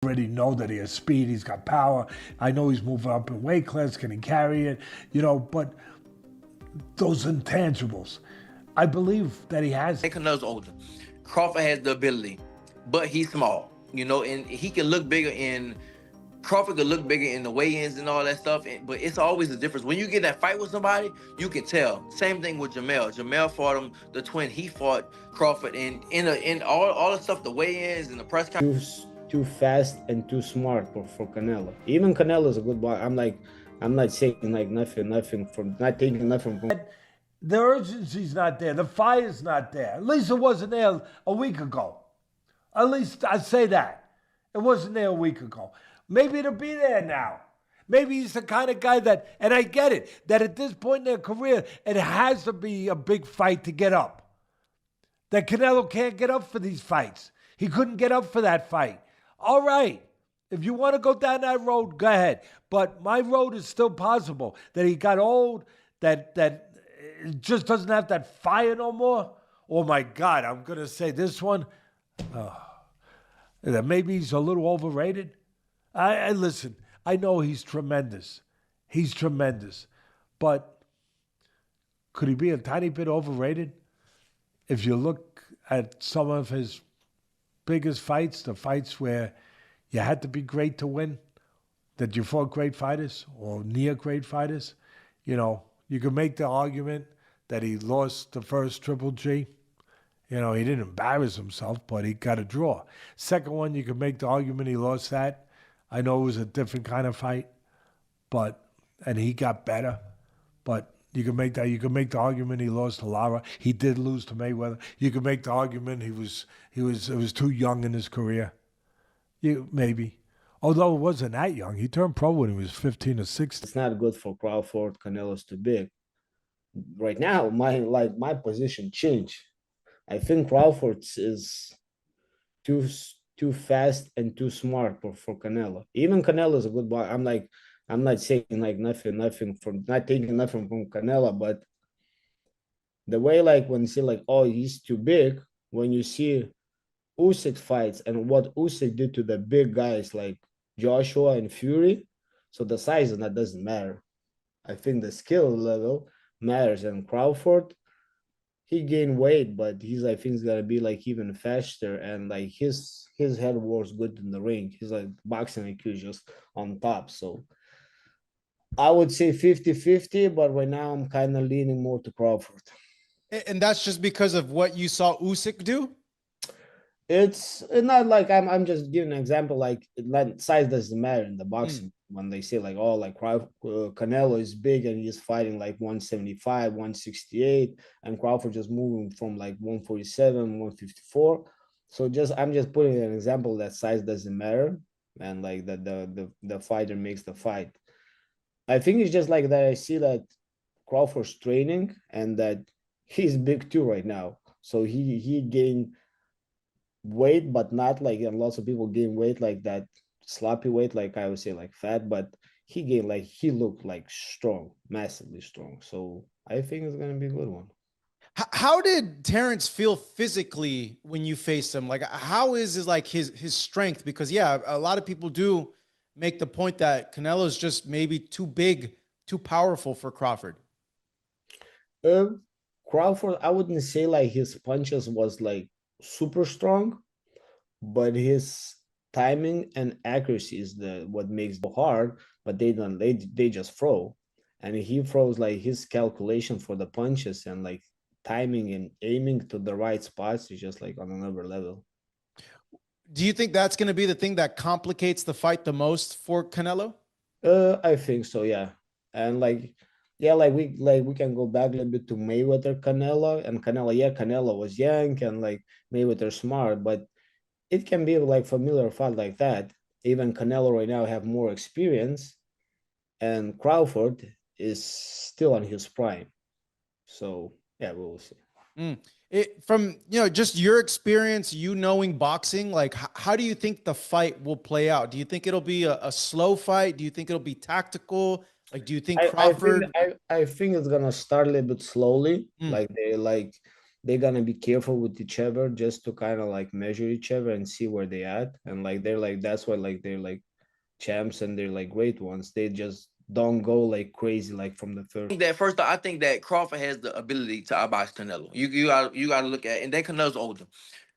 already know that he has speed, he's got power. I know he's moving up in weight class, can he carry it? You know, but those intangibles, I believe that he has. Canelo's older. Crawford has the ability, but he's small, you know, and he can look bigger in. Crawford could look bigger in the weigh-ins and all that stuff, but it's always a difference. When you get that fight with somebody, you can tell. Same thing with Jamel. Jamel fought him, the twin. He fought Crawford, and in all the stuff, the weigh-ins and the press conference. Too fast and too smart for Canelo. Even Canelo is a good boy. I'm not saying like nothing from not taking nothing from. The urgency's not there. The fire's not there. At least it wasn't there a week ago. At least I say that. It wasn't there a week ago. Maybe it'll be there now. Maybe he's the kind of guy that, and I get it, that at this point in their career, it has to be a big fight to get up. That Canelo can't get up for these fights. He couldn't get up for that fight. All right. If you want to go down that road, go ahead. But my road is still possible. That he got old, that it just doesn't have that fire no more. Oh, my God, I'm going to say this one. That maybe he's a little overrated. I listen, I know he's tremendous. He's tremendous. But could he be a tiny bit overrated? If you look at some of his biggest fights, the fights where you had to be great to win, that you fought great fighters or near great fighters, you know, you could make the argument that he lost the first Triple G. You know, he didn't embarrass himself, but he got a draw. Second one, you could make the argument he lost that. I know it was a different kind of fight, and he got better. But you can make that. You can make the argument he lost to Lara. He did lose to Mayweather. You can make the argument it was too young in his career. Maybe, although it wasn't that young. He turned pro when he was 15 or 16. It's not good for Crawford. Canelo's too big. Right now, my position changed. I think Crawford is too fast and too smart for Canelo. Even Canelo is a good boy. I'm not saying like nothing from not taking nothing from Canelo, but the way like when you see like, oh, he's too big, when you see Usyk fights and what Usyk did to the big guys like Joshua and Fury, so the size and that doesn't matter. I think the skill level matters, and Crawford, he gained weight, but I think he's gonna be like even faster, and like his head was good in the ring. He's like boxing IQ just on top. So I would say 50-50, but right now I'm kind of leaning more to Crawford. And that's just because of what you saw Usyk do? It's not like I'm just giving an example, like size doesn't matter in the boxing. When they say like, oh, like Canelo is big and he's fighting like 175, 168, and Crawford just moving from like 147, 154. So I'm just putting an example that size doesn't matter, and like that the fighter makes the fight. I think it's just like that. I see that Crawford's training and that he's big too right now. So he gained weight, but not like, and lots of people gain weight like that sloppy weight, like I would say like fat, but he gained like, he looked like strong, massively strong. So I think it's gonna be a good one. How did Terrence feel physically when you faced him? Like, how is his strength? Because yeah, a lot of people do make the point that Canelo's just maybe too big, too powerful for Crawford. Crawford, I wouldn't say like his punches was like super strong, but his timing and accuracy is what makes it hard. But they just throw, and he throws like his calculation for the punches and like timing and aiming to the right spots is just like on another level. Do you think that's going to be the thing that complicates the fight the most for Canelo? I think so, yeah. And like, yeah, like we can go back a little bit to Mayweather Canelo, and Canelo, yeah, Canelo was young and like Mayweather smart, but it can be like familiar fight like that. Even Canelo right now have more experience, and Crawford is still on his prime. So yeah, we will see. From just your experience, knowing boxing, like how do you think the fight will play out? Do you think it'll be a slow fight? Do you think it'll be tactical? Like, do you think Crawford? I think it's gonna start a little bit slowly. Like they're gonna be careful with each other just to kind of like measure each other and see where they at. And like they're like that's why like they're like champs and they're like great ones. They just don't go like crazy like from the third. I think that Crawford has the ability to outbox Canelo. You got to look at, and then Canelo's older.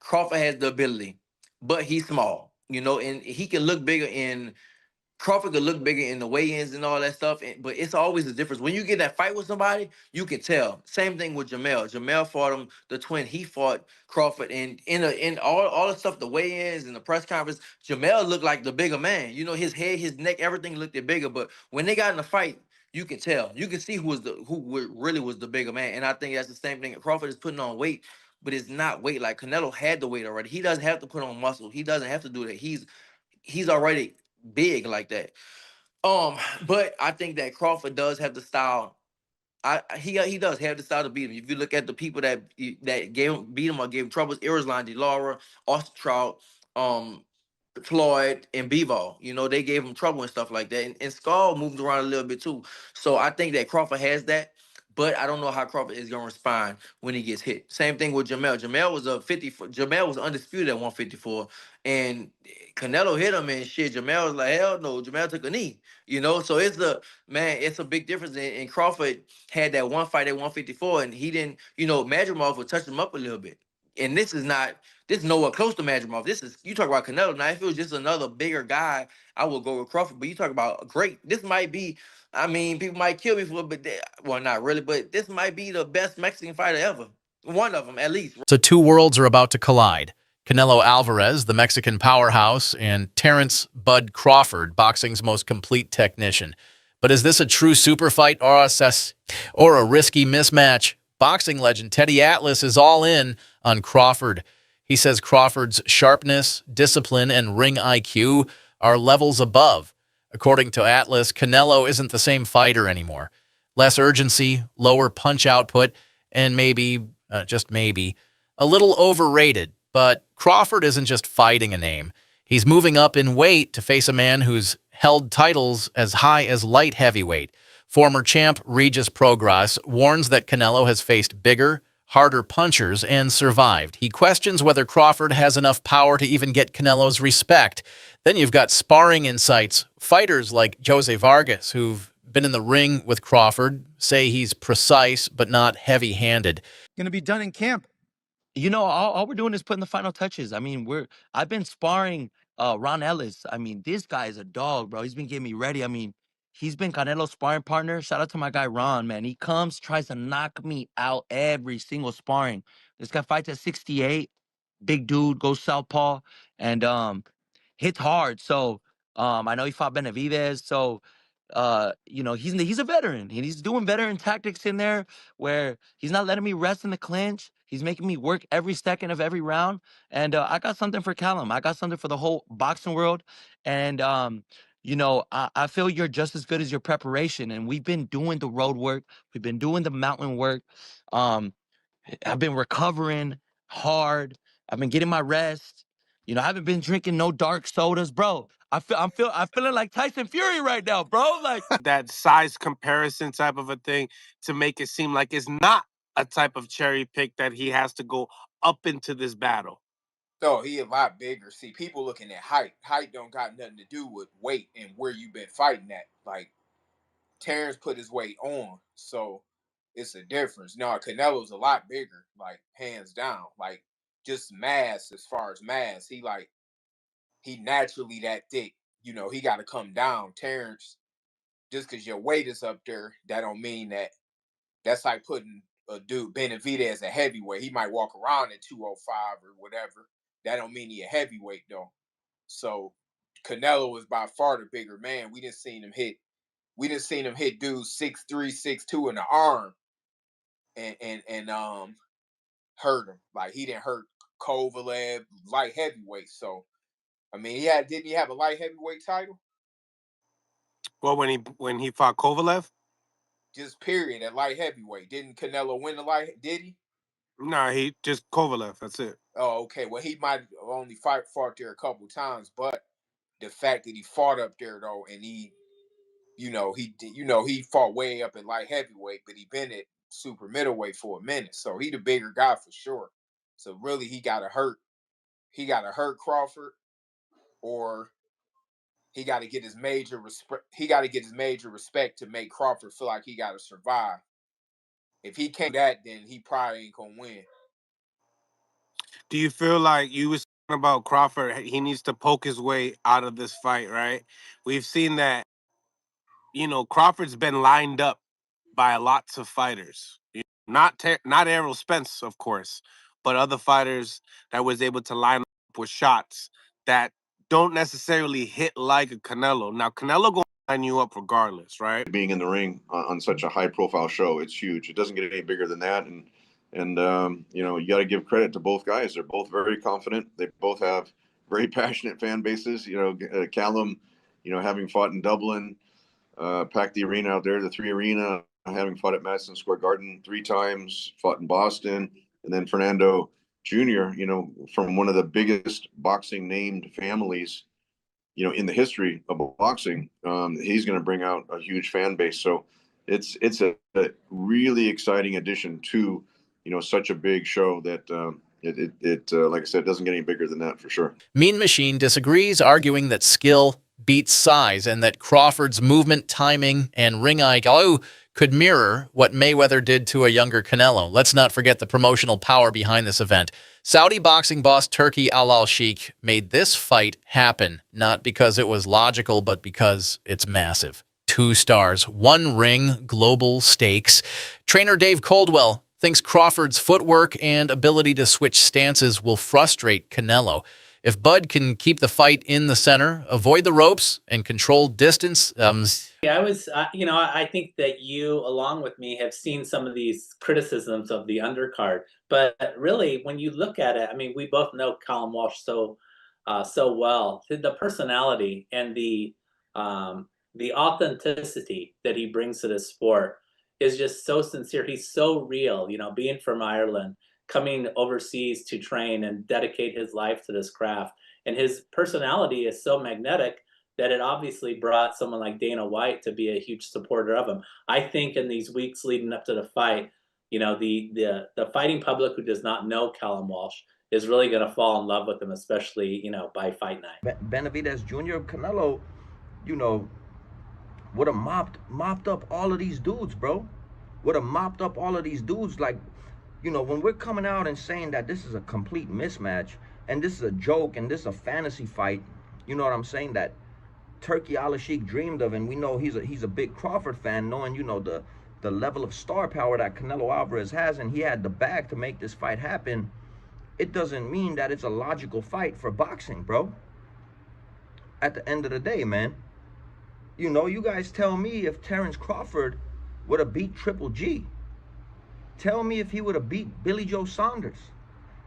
Crawford has the ability, but he's small, and he can look bigger in Crawford could look bigger in the weigh-ins and all that stuff, but it's always a difference. When you get that fight with somebody, you can tell. Same thing with Jamel. Jamel fought him, the twin. He fought Crawford, and in all the stuff, the weigh-ins and the press conference, Jamel looked like the bigger man. His head, his neck, everything looked bigger. But when they got in the fight, you can tell. You can see really was the bigger man. And I think that's the same thing. Crawford is putting on weight, but it's not weight like Canelo had the weight already. He doesn't have to put on muscle. He doesn't have to do that. He's already big like that. But I think that Crawford does have the style. He does have the style to beat him. If you look at the people that beat him or gave him troubles, Irislan, DeLaura, Austin Trout, um, Floyd, and Bivol, they gave him trouble and stuff like that. And Skull moved around a little bit too. So I think that Crawford has that. But I don't know how Crawford is gonna respond when he gets hit. Same thing with Jamel. Jamel was a 54. Jamel was undisputed at 154, and Canelo hit him and shit. Jamel was like, hell no. Jamel took a knee. So it's a big difference. And Crawford had that one fight at 154, and he didn't. Madrimov would touch him up a little bit. And this is nowhere close to Madrimov. You talk about Canelo. Now, if it was just another bigger guy, I would go with Crawford. But you talk about great. This might be. I mean, people might kill me for it, but well, not really. But this might be the best Mexican fighter ever. One of them, at least. So two worlds are about to collide. Canelo Alvarez, the Mexican powerhouse, and Terrence Bud Crawford, boxing's most complete technician. But is this a true super fight or a risky mismatch? Boxing legend Teddy Atlas is all in on Crawford. He says Crawford's sharpness, discipline, and ring IQ are levels above. According to Atlas, Canelo isn't the same fighter anymore. Less urgency, lower punch output, and maybe, just maybe, a little overrated. But Crawford isn't just fighting a name. He's moving up in weight to face a man who's held titles as high as light heavyweight. Former champ Regis Prograis warns that Canelo has faced bigger, harder punchers and survived. He questions whether Crawford has enough power to even get Canelo's respect. Then you've got sparring insights. Fighters like Jose Vargas, who've been in the ring with Crawford, say he's precise but not heavy-handed. Going to be done in camp. All we're doing is putting the final touches. I mean, I've been sparring Ron Ellis. I mean, this guy is a dog, bro. He's been getting me ready. I mean, he's been Canelo's sparring partner. Shout out to my guy Ron, man. He tries to knock me out every single sparring. This guy fights at 68. Big dude, goes southpaw, and hits hard. So I know he fought Benavidez. So he's a veteran, and he's doing veteran tactics in there where he's not letting me rest in the clinch. He's making me work every second of every round. And I got something for Callum. I got something for the whole boxing world. And I feel you're just as good as your preparation. And we've been doing the road work. We've been doing the mountain work. I've been recovering hard. I've been getting my rest. I haven't been drinking no dark sodas, bro. I'm feeling like Tyson Fury right now, bro. Like that size comparison type of a thing to make it seem like it's not a type of cherry pick that he has to go up into this battle. So he a lot bigger. See, people looking at height. Height don't got nothing to do with weight and where you've been fighting at. Like Terrence put his weight on, so it's a difference. No, Canelo's a lot bigger, like hands down. Like just mass, as far as mass, he naturally that thick. He got to come down. Terrence, just because your weight is up there, that don't mean that's like putting a dude Benavidez as a heavyweight. He might walk around at 205 or whatever. That don't mean he a heavyweight though. So Canelo is by far the bigger man. We didn't seen him hit dudes 6'3", 6'2" in the arm and hurt him. Like he didn't hurt Kovalev light heavyweight. So I mean, didn't he have a light heavyweight title? Well, when he fought Kovalev, Just period at light heavyweight. Didn't Canelo win the light? Did he? nah, he just Kovalev. That's it. Oh, okay. Well, he might only fought there a couple times, but the fact that he fought up there though, and he fought way up at light heavyweight, but he been at super middleweight for a minute. So he the bigger guy for sure. So really he gotta hurt. He gotta hurt Crawford, or he gotta get his major respect. He gotta get his major respect to make Crawford feel like he gotta survive. If he can't do that, then he probably ain't gonna win. Do you feel like you was talking about Crawford? He needs to poke his way out of this fight, right? We've seen that, Crawford's been lined up by lots of fighters. Not Errol Spence, of course, but other fighters that was able to line up with shots that don't necessarily hit like a Canelo. Now, Canelo gonna line you up regardless, right? Being in the ring on such a high-profile show, it's huge. It doesn't get any bigger than that, and you got to give credit to both guys. They're both very confident. They both have very passionate fan bases. Callum, having fought in Dublin, packed the arena out there, the 3 Arena, having fought at Madison Square Garden 3 times, fought in Boston, and then Fernando Jr., from one of the biggest boxing named families, in the history of boxing. He's going to bring out a huge fan base. So it's a really exciting addition to, such a big show that like I said, doesn't get any bigger than that for sure. Mean Machine disagrees, arguing that skill beats size and that Crawford's movement, timing, and ring IQ could mirror what Mayweather did to a younger Canelo. Let's not forget the promotional power behind this event. Saudi boxing boss Turki Al-Sheikh made this fight happen, not because it was logical, but because it's massive. 2 stars, 1 ring, global stakes. Trainer Dave Coldwell thinks Crawford's footwork and ability to switch stances will frustrate Canelo. If Bud can keep the fight in the center, avoid the ropes, and control distance, Yeah, I think that you, along with me, have seen some of these criticisms of the undercard. But really, when you look at it, I mean, we both know Callum Walsh so well. The personality and the authenticity that he brings to this sport is just so sincere. He's so real. Being from Ireland, coming overseas to train and dedicate his life to this craft, and his personality is so magnetic that it obviously brought someone like Dana White to be a huge supporter of him. I think in these weeks leading up to the fight, the fighting public who does not know Callum Walsh is really going to fall in love with him, especially, by fight night. Benavidez Jr., Canelo, would have mopped up all of these dudes, bro. Would have mopped up all of these dudes. Like, when we're coming out and saying that this is a complete mismatch and this is a joke and this is a fantasy fight, you know what I'm saying, that Turki Al-Sheikh dreamed of, and we know he's a big Crawford fan, knowing, the level of star power that Canelo Alvarez has, and he had the bag to make this fight happen. It doesn't mean that it's a logical fight for boxing, bro. At the end of the day, man, you guys tell me if Terence Crawford would have beat Triple G. Tell me if he would have beat Billy Joe Saunders.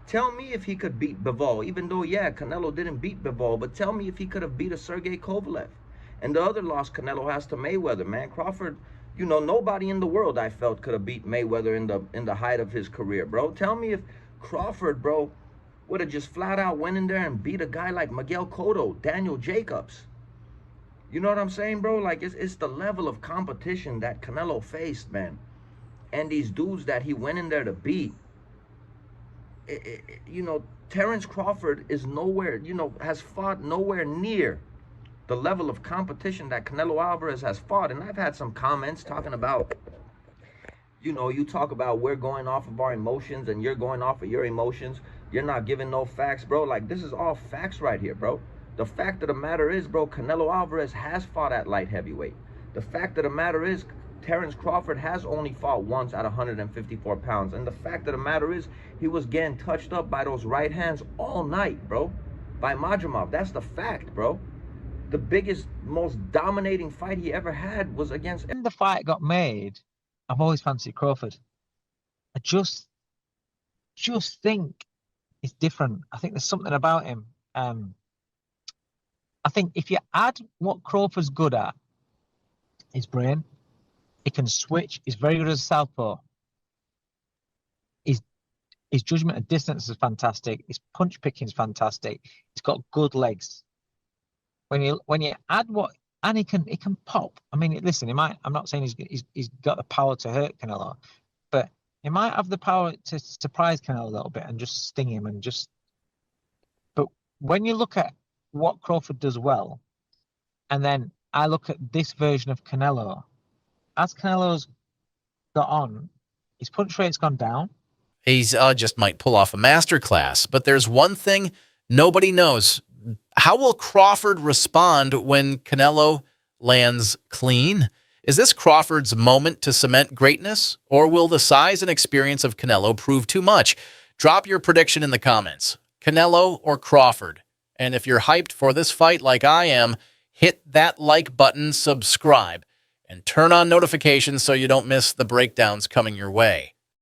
Tell me if he could beat Bivol, even though, yeah, Canelo didn't beat Bivol, but tell me if he could have beat a Sergey Kovalev. And the other loss Canelo has to Mayweather, man. Crawford, nobody in the world I felt could have beat Mayweather in the height of his career, bro. Tell me if Crawford, bro, would have just flat out went in there and beat a guy like Miguel Cotto, Daniel Jacobs. You know what I'm saying, bro? Like, it's the level of competition that Canelo faced, man. And these dudes that he went in there to beat. Terence Crawford is nowhere, has fought nowhere near the level of competition that Canelo Alvarez has fought. And I've had some comments talking about, you talk about we're going off of our emotions and you're going off of your emotions. You're not giving no facts, bro. Like, this is all facts right here, bro. The fact of the matter is, bro, Canelo Alvarez has fought at light heavyweight. The fact of the matter is, Terence Crawford has only fought once at 154 pounds. And the fact of the matter is, he was getting touched up by those right hands all night, bro. By Majumov. That's the fact, bro. The biggest, most dominating fight he ever had was against... When the fight got made, I've always fancied Crawford. I just think it's different. I think there's something about him. I think if you add what Crawford's good at, his brain, he can switch. He's very good as a southpaw. His judgment of distance is fantastic. His punch picking is fantastic. He's got good legs. When you add what, and he can pop. I mean, listen, I'm not saying he's got the power to hurt Canelo, but He might have the power to surprise Canelo a little bit and just sting him and just. But when you look at what Crawford does well, and then I look at this version of Canelo, as Canelo's got on, his punch rate's gone down. He's just might pull off a masterclass. But there's one thing nobody knows. How will Crawford respond when Canelo lands clean? Is this Crawford's moment to cement greatness, or will the size and experience of Canelo prove too much? Drop your prediction in the comments. Canelo or Crawford? And if you're hyped for this fight like I am, hit that like button, subscribe, and turn on notifications so you don't miss the breakdowns coming your way.